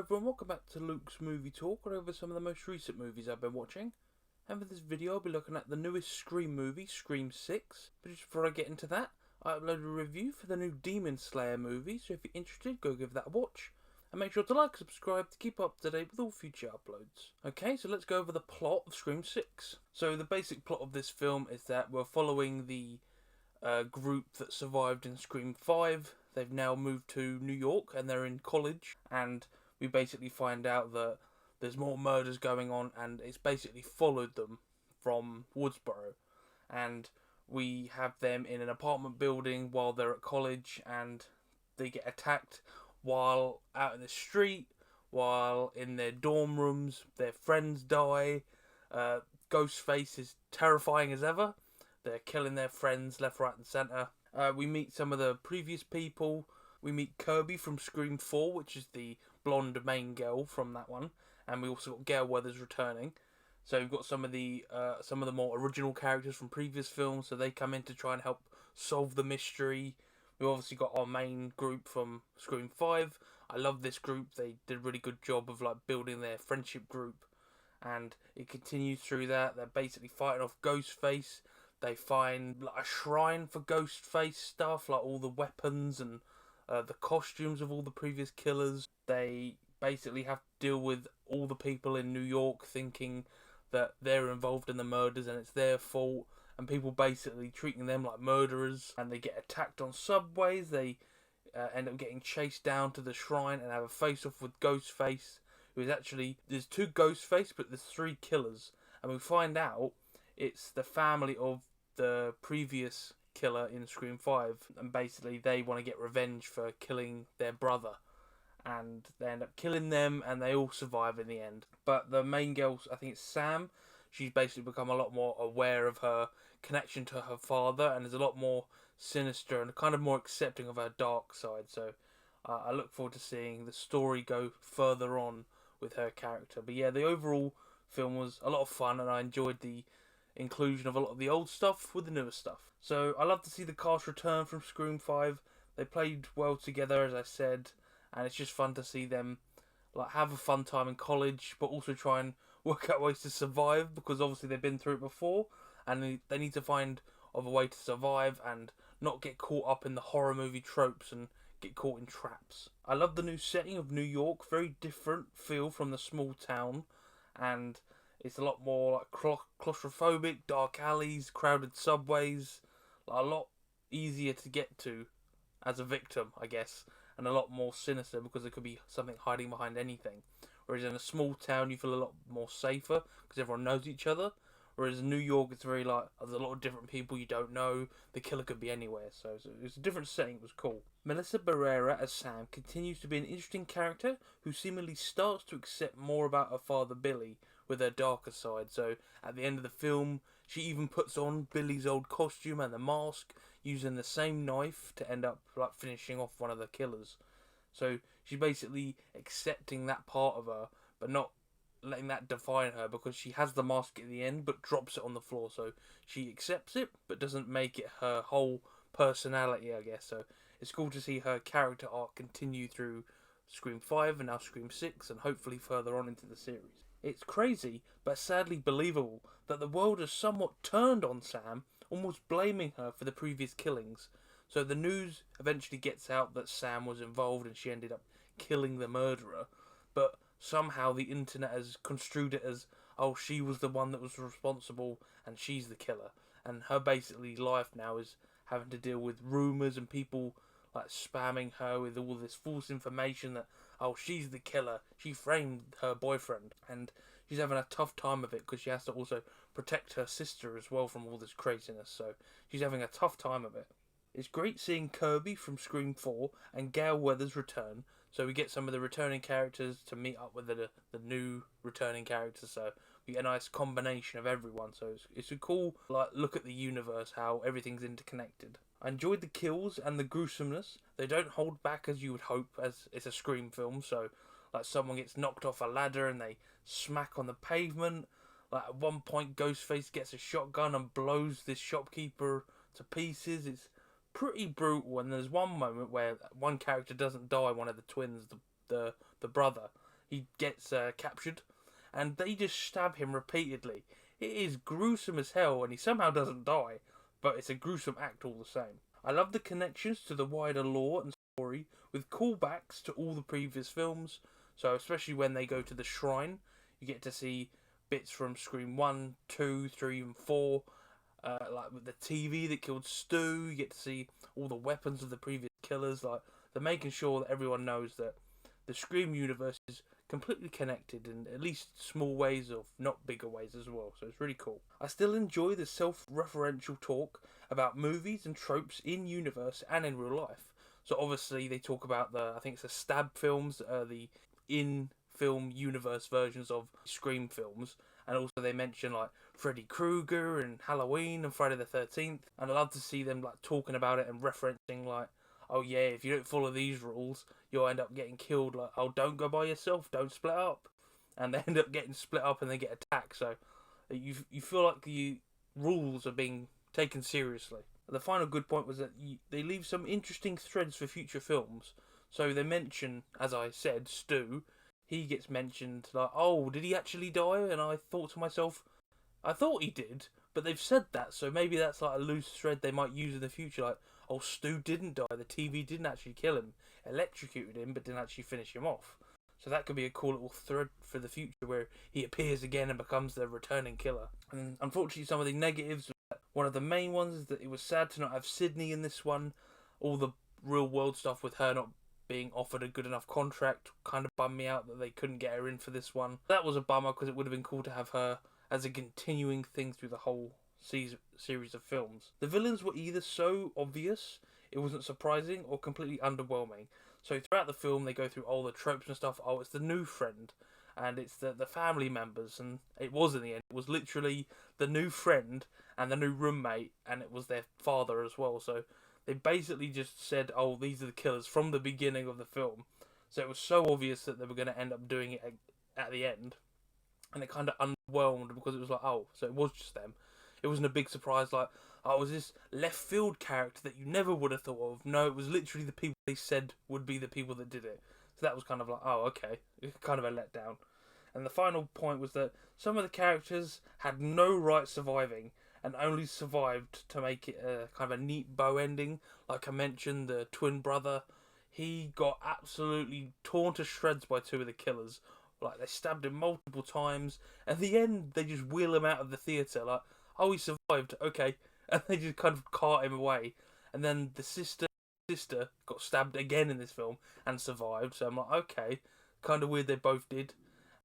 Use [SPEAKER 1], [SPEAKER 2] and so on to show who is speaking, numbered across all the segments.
[SPEAKER 1] everyone, welcome back to Luke's Movie Talk, going over some of the most recent movies I've been watching. And for this video I'll be looking at the newest Scream movie, Scream 6. But just before I get into that, I uploaded a review for the new Demon Slayer movie, so if you're interested, go give that a watch. And make sure to like and subscribe to keep up to date with all future uploads. Okay, so let's go over the plot of Scream 6. So the basic plot of this film is that we're following the group that survived in Scream 5. They've now moved to New York and they're in college, and we basically find out that there's more murders going on, and it's basically followed them from Woodsboro. And we have them in an apartment building while they're at college, and they get attacked while out in the street, while in their dorm rooms. Their friends die. Ghostface is terrifying as ever. They're killing their friends left, right and centre. We meet some of the previous people. We meet Kirby from Scream 4, which is the blonde main girl from that one. And we also got Gail Weathers returning. So we've got some of the more original characters from previous films. So they come in to try and help solve the mystery. We've obviously got our main group from Scream 5. I love this group. They did a really good job of building their friendship group. And it continues through that. They're basically fighting off Ghostface. They find a shrine for Ghostface stuff, like all the weapons and the costumes of all the previous killers. They basically have to deal with all the people in New York thinking that they're involved in the murders and it's their fault, and people basically treating them like murderers, and they get attacked on subways. They end up getting chased down to the shrine and have a face-off with Ghostface, who is actually, there's two Ghostface, but there's three killers, and we find out it's the family of the previous killer in Scream 5, and basically they want to get revenge for killing their brother, and they end up killing them, and they all survive in the end. But the main girl, I think it's Sam, she's basically become a lot more aware of her connection to her father, and is a lot more sinister and kind of more accepting of her dark side. So I look forward to seeing the story go further on with her character. But yeah, the overall film was a lot of fun, and I enjoyed the inclusion of a lot of the old stuff with the newer stuff. So I love to see the cast return from Scream 5. They played well together, as I said, and it's just fun to see them have a fun time in college, but also try and work out ways to survive, because obviously they've been through it before, and they need to find a way to survive and not get caught up in the horror movie tropes and get caught in traps. I love the new setting of New York, very different feel from the small town, and it's a lot more claustrophobic, dark alleys, crowded subways, a lot easier to get to as a victim, I guess, and a lot more sinister because there could be something hiding behind anything. Whereas in a small town you feel a lot more safer because everyone knows each other. Whereas in New York it's very there's a lot of different people you don't know. The killer could be anywhere, so it's a different setting. It was cool. Melissa Barrera as Sam continues to be an interesting character who seemingly starts to accept more about her father Billy with her darker side. So at the end of the film, she even puts on Billy's old costume and the mask, using the same knife to end up finishing off one of the killers. So she's basically accepting that part of her, but not letting that define her, because she has the mask at the end but drops it on the floor. So she accepts it but doesn't make it her whole personality, I guess. So it's cool to see her character arc continue through Scream 5 and now Scream 6, and hopefully further on into the series. It's crazy, but sadly believable, that the world has somewhat turned on Sam, almost blaming her for the previous killings. So the news eventually gets out that Sam was involved and she ended up killing the murderer, but somehow the internet has construed it as, oh, she was the one that was responsible and she's the killer. And her basically life now is having to deal with rumours and people spamming her with all this false information that, oh, she's the killer, she framed her boyfriend, and she's having a tough time of it because she has to also protect her sister as well from all this craziness. So she's having a tough time of it. It's great seeing Kirby from Scream 4 and Gail Weathers return, so we get some of the returning characters to meet up with the new returning characters, so we get a nice combination of everyone. So it's a cool look at the universe, how everything's interconnected. I enjoyed the kills and the gruesomeness. They don't hold back as you would hope, as it's a Scream film. So someone gets knocked off a ladder and they smack on the pavement. At one point Ghostface gets a shotgun and blows this shopkeeper to pieces. It's pretty brutal, and there's one moment where one character doesn't die, one of the twins, the brother. he gets captured, and they just stab him repeatedly. It is gruesome as hell, and he somehow doesn't die, but it's a gruesome act all the same. I love the connections to the wider lore and story, with callbacks to all the previous films, so especially when they go to the shrine, you get to see bits from Scream 1, 2, 3 and 4, like with the TV that killed Stu, you get to see all the weapons of the previous killers, like they're making sure that everyone knows that the Scream universe is completely connected in at least small ways, or not bigger ways as well, so it's really cool. I still enjoy the self-referential talk about movies and tropes in universe and in real life. So obviously they talk about I think it's the Stab films, the in-film universe versions of Scream films, and also they mention like Freddy Krueger and Halloween and Friday the 13th, and I love to see them like talking about it and referencing like, oh yeah, if you don't follow these rules, you'll end up getting killed. Like, oh, don't go by yourself, don't split up. And they end up getting split up and they get attacked. So you feel like the rules are being taken seriously. The final good point was that they leave some interesting threads for future films. So they mention, as I said, Stu. He gets mentioned like, oh, did he actually die? And I thought to myself, I thought he did, but they've said that, so maybe that's like a loose thread they might use in the future. Like, oh, Stu didn't die, the TV didn't actually kill him, electrocuted him, but didn't actually finish him off. So that could be a cool little thread for the future where he appears again and becomes the returning killer. And unfortunately, some of the negatives, one of the main ones is that it was sad to not have Sydney in this one. All the real world stuff with her not being offered a good enough contract kind of bummed me out that they couldn't get her in for this one. That was a bummer because it would have been cool to have her as a continuing thing through the whole series of films. The villains were either so obvious it wasn't surprising, or completely underwhelming. So throughout the film they go through all the tropes and stuff. Oh, it's the new friend, and it's the family members, and it was in the end. It was literally the new friend and the new roommate, and it was their father as well. So they basically just said, oh, these are the killers from the beginning of the film. So it was so obvious that they were going to end up doing it at the end. And it kind of underwhelmed because it was like, oh, so it was just them. It wasn't a big surprise like, oh, it was this left field character that you never would have thought of. No, it was literally the people they said would be the people that did it. So that was kind of like, oh, okay. Kind of a letdown. And the final point was that some of the characters had no right surviving, and only survived to make it a kind of a neat bow ending. Like I mentioned, the twin brother, he got absolutely torn to shreds by two of the killers. Like, they stabbed him multiple times. At the end, they just wheel him out of the theatre. Like, oh, he survived. Okay. And they just kind of cart him away. And then the sister got stabbed again in this film and survived. So I'm like, okay. Kind of weird they both did.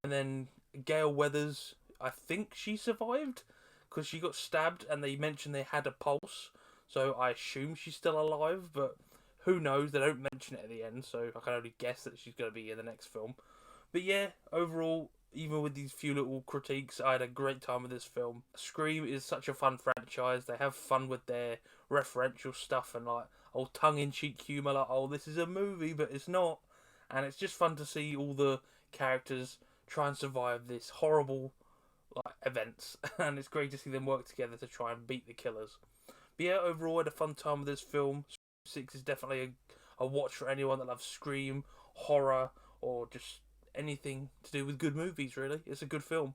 [SPEAKER 1] And then Gail Weathers, I think she survived, because she got stabbed and they mentioned they had a pulse. So I assume she's still alive, but who knows? They don't mention it at the end, so I can only guess that she's going to be in the next film. But yeah, overall, even with these few little critiques, I had a great time with this film. Scream is such a fun franchise. They have fun with their referential stuff and like old tongue-in-cheek humour, like, oh, this is a movie, but it's not. And it's just fun to see all the characters try and survive this horrible like events, and it's great to see them work together to try and beat the killers. But yeah, overall, I had a fun time with this film. Scream 6 is definitely a watch for anyone that loves Scream, horror, or just anything to do with good movies, really. It's a good film.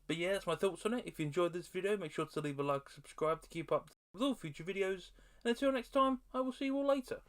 [SPEAKER 1] But yeah, that's my thoughts on it. If you enjoyed this video, make sure to leave a like, subscribe to keep up with all future videos, and until next time, I will see you all later.